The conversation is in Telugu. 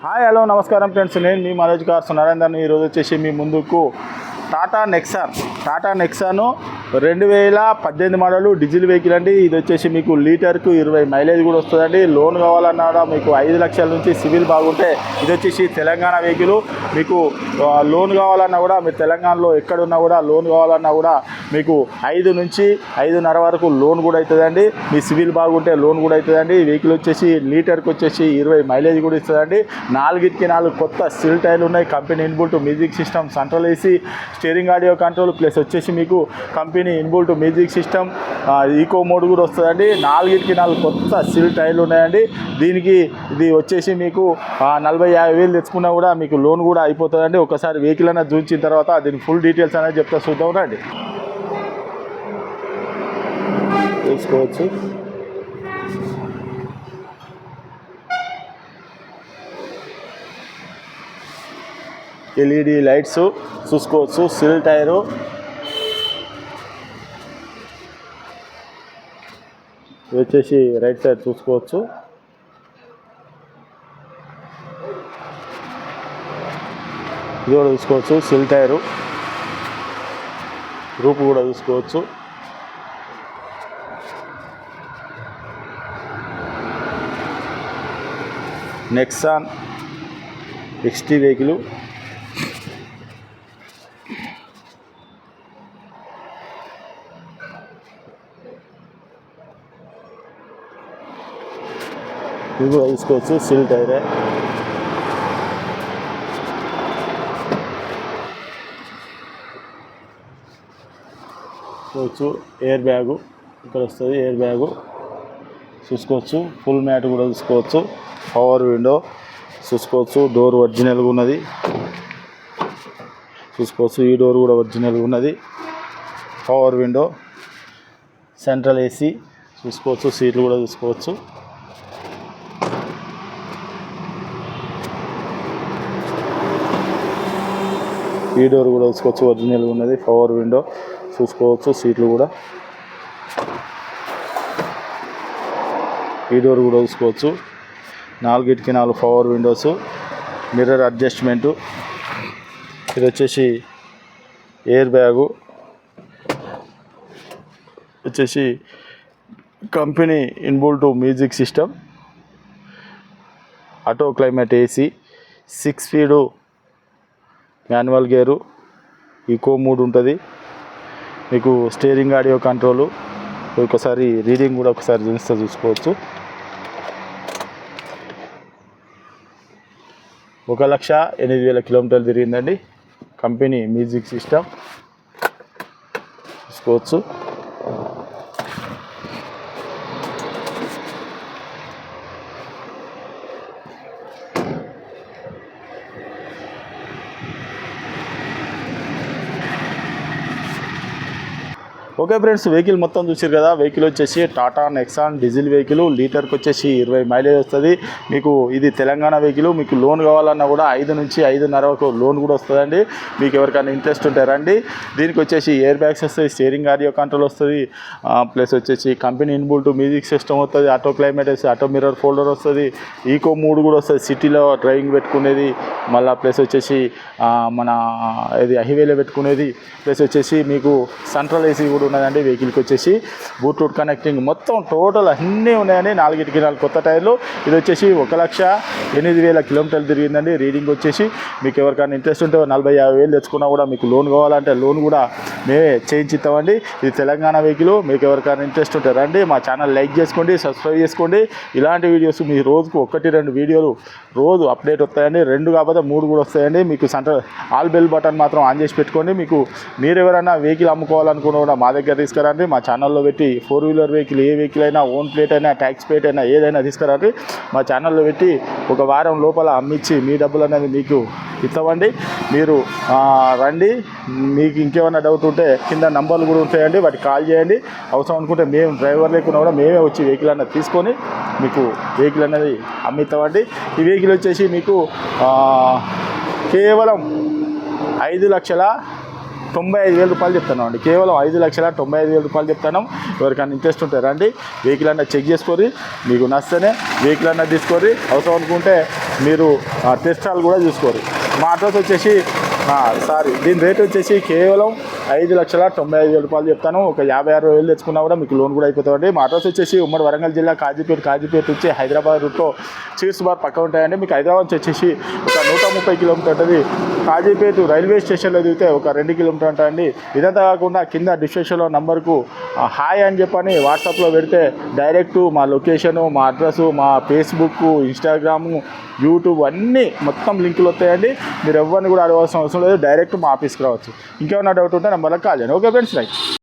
హాయ్ హలో నమస్కారం ఫ్రెండ్స్, నేను మీ మనోజ్ కార్స్ నరేందర్ని. ఈరోజు వచ్చేసి మీ ముందుకు Tata Nexon 2018 model diesel vehicle అండి. ఇది వచ్చేసి మీకు లీటర్కు 20 మైలేజ్ కూడా వస్తుందండి. లోన్ కావాలన్నా కూడా మీకు 5 లక్షల నుంచి సివిల్ బాగుంటే ఇది వచ్చేసి తెలంగాణ వెహికల్. మీకు లోన్ కావాలన్నా కూడా మీరు తెలంగాణలో ఎక్కడున్నా కూడా లోన్ కావాలన్నా కూడా మీకు 5 నుంచి 5.5 వరకు లోన్ కూడా అవుతుందండి. మీ సివిల్ బాగుంటే లోన్ కూడా అవుతుందండి. ఈ వెహికల్ వచ్చేసి లీటర్కి వచ్చేసి 20 మైలేజ్ కూడా ఇస్తుందండి. 4 కొత్త స్టిల్ టైర్లు ఉన్నాయి. Company inbuilt music system, central AC, steering audio control, plus వచ్చేసి మీకు company inbuilt music system, eco mode కూడా వస్తుందండి. 4 కొత్త స్టిల్ టైర్లు ఉన్నాయండి. దీనికి ఇది వచ్చేసి మీకు 40-50 వేలు తెచ్చుకున్నా కూడా మీకు లోన్ కూడా అయిపోతుందండి. ఒకసారి వెహికల్ అనేది చూపించిన తర్వాత దీని ఫుల్ డీటెయిల్స్ అనేది చెప్తా, చూద్దాం రండి. చూసుకోవచ్చు ఎల్ఈడి లైట్స్ చూసుకోవచ్చు. సిల్ టైరు, వచ్చేసి రైట్ సైడ్ చూసుకోవచ్చు. ఇది కూడా చూసుకోవచ్చు. సిల్ టైరు, రూపు కూడా చూసుకోవచ్చు. Nexon XT vehicle. ఇది కూడా చూసుకోవచ్చు. సిల్ టైరే, చూసుకోవచ్చు. ఎయిర్ బ్యాగు ఇక్కడ వస్తుంది. ఎయిర్ బ్యాగు చూసుకోవచ్చు. ఫుల్ మ్యాట్ కూడా చూసుకోవచ్చు. పవర్ విండో చూసుకోవచ్చు. డోర్ ఒరిజినల్గా ఉన్నది చూసుకోవచ్చు. ఈ డోర్ కూడా ఒరిజినల్గా ఉన్నది. పవర్ విండో, సెంట్రల్ ఏసీ చూసుకోవచ్చు. సీట్లు కూడా చూసుకోవచ్చు. ఈ డోర్ కూడా చూసుకోవచ్చు. ఒరిజినల్గా ఉన్నది. పవర్ విండో చూసుకోవచ్చు. సీట్లు కూడా, ఈ డోర్ కూడా చూసుకోవచ్చు. 4 పవర్ విండోస్, మిర్రర్ అడ్జస్ట్మెంటు. ఇది వచ్చేసి ఎయిర్ బ్యాగు, వచ్చేసి company inbuilt music system, auto climate AC, 6 speed manual gear, eco mode ఉంటుంది. మీకు స్టీరింగ్ ఆడియో కంట్రోలు. ఒకసారి రీడింగ్ కూడా ఒకసారి చూసుకోవచ్చు. 1,08,000 కిలోమీటర్లు తిరిగిందండి. కంపెనీ మ్యూజిక్ సిస్టమ్ చూసుకోవచ్చు. ఓకే ఫ్రెండ్స్, వెహికల్ మొత్తం చూసారు కదా. వెహికల్ వచ్చేసి టాటా నెక్సాన్ డీజిల్ వెహికల్. లీటర్కి వచ్చేసి 20 మైలేజ్ వస్తుంది. మీకు ఇది తెలంగాణ వెహికల్. మీకు లోన్ కావాలన్నా కూడా 5 నుంచి 5.5 వరకు లోన్ కూడా వస్తుందండి. మీకు ఎవరికైనా ఇంట్రెస్ట్ ఉంటే రండి. దీనికి వచ్చేసి ఎయిర్ బ్యాగ్స్ వస్తుంది, స్టీరింగ్ ఆడియో కంట్రోల్ వస్తుంది, ప్లస్ వచ్చేసి కంపెనీ ఇన్బుల్ట్ మ్యూజిక్ సిస్టమ్ వస్తుంది, ఆటో క్లైమేట్ వేసి ఆటో మిర్రర్ ఫోల్డర్ వస్తుంది, ఈకో మోడ్ కూడా వస్తుంది, సిటీలో డ్రైవింగ్ పెట్టుకునేది. మళ్ళీ ప్లస్ వచ్చేసి మన ఇది హైవేలో పెట్టుకునేది. ప్లస్ వచ్చేసి మీకు సెంట్రల్ ఏసీ కూడా ఉన్నదండి. వెహికల్కి వచ్చేసి బ్లూటూత్ కనెక్టింగ్ మొత్తం టోటల్ అన్నీ ఉన్నాయండి. 4 కొత్త టైర్లు. ఇది వచ్చేసి 1,08,000 కిలోమీటర్లు తిరిగిందండి. రీడింగ్ వచ్చేసి మీకు ఎవరికైనా ఇంట్రెస్ట్ ఉంటే 40-50 వేలు తెచ్చుకున్నా కూడా మీకు లోన్ కావాలంటే లోన్ కూడా మేమే చేయించిస్తామండి. ఇది తెలంగాణ వెహికల్. మీకు ఎవరికైనా ఇంట్రెస్ట్ ఉంటే రండి. మా ఛానల్ లైక్ చేసుకోండి, సబ్స్క్రైబ్ చేసుకోండి. ఇలాంటి వీడియోస్ మీ రోజుకు 1-2 వీడియోలు రోజు అప్డేట్ వస్తాయండి. 2 కాకపోతే 3 కూడా వస్తాయండి. మీకు సెంట్రల్ ఆల్ బెల్ బటన్ మాత్రం ఆన్ చేసి పెట్టుకోండి. మీకు మీరు ఎవరైనా వెహికల్ అమ్ముకోవాలనుకున్నా కూడా మా దగ్గర తీసుకురండి. మా ఛానల్లో పెట్టి 4 వీలర్ వెహికల్, ఏ వెహికల్ అయినా, ఓన్ ప్లేట్ అయినా, ట్యాక్స్ ప్లేట్ అయినా, ఏదైనా తీసుకురండి. మా ఛానల్లో పెట్టి 1 వారం లోపల అమ్మించి మీ డబ్బులు అనేది మీకు ఇస్తామండి. మీరు రండి. మీకు ఇంకేమైనా డౌట్ ఉంటే కింద నంబర్లు కూడా ఉంటాయండి, వాటికి కాల్ చేయండి. అవసరం అనుకుంటే మేము డ్రైవర్ లేకుండా కూడా మేమే వచ్చి వెహికల్ అనేది తీసుకొని మీకు వెహికల్ అనేది అమ్మిస్తామండి. ఈ వెహికల్ వచ్చేసి మీకు కేవలం 5,00,000 95,000 రూపాయలు చెప్తున్నాం అండి. కేవలం 5,95,000 రూపాయలు చెప్తున్నాం. ఎవరికైనా ఇంట్రెస్ట్ ఉంటే రండి, వెహికల్ అన్న చెక్ చేసుకొని మీకు నచ్చితేనే వెహికల్ అన్న తీసుకొని, అవసరం అనుకుంటే మీరు టెస్ట్ డ్రైవ్ కూడా చూసుకోరు. మా అడ్రస్ వచ్చేసి దీని రేట్ వచ్చేసి కేవలం 5,95,000 రూపాయలు చెప్తాను. ఒక 56,000 తెచ్చుకున్నా కూడా మీకు లోన్ కూడా అయిపోతుందండి. మా అడ్రస్ వచ్చేసి ఉమ్మడి వరంగల్ జిల్లా కాజీపేట నుంచి హైదరాబాద్ రూట్లో చీర్స్ బార్ పక్క ఉంటాయండి. మీకు హైదరాబాద్ నుంచి వచ్చేసి ఒక 130 కిలోమీటర్ ఉంటుంది. కాజీపేట రైల్వే స్టేషన్లో దిగితే ఒక 2 కిలోమీటర్ ఉంటాయండి. ఇదంతా కాకుండా కింద డిస్క్రిప్షన్లో నంబర్కు హాయ్ అని చెప్పని వాట్సాప్లో పెడితే డైరెక్ట్ మా లొకేషను, మా అడ్రస్సు, మా ఫేస్బుక్, ఇన్స్టాగ్రాము, యూట్యూబ్ అన్నీ మొత్తం లింకులు వస్తాయండి. మీరు ఎవరిని కూడా అడగాల్సిన అవసరం లేదు, డైరెక్ట్ మా ఆఫీస్కి రావచ్చు. ఇంకేమైనా డౌట్ ఉంటే నెంబర్లో కాల్ చేయండి. Okay friends, right.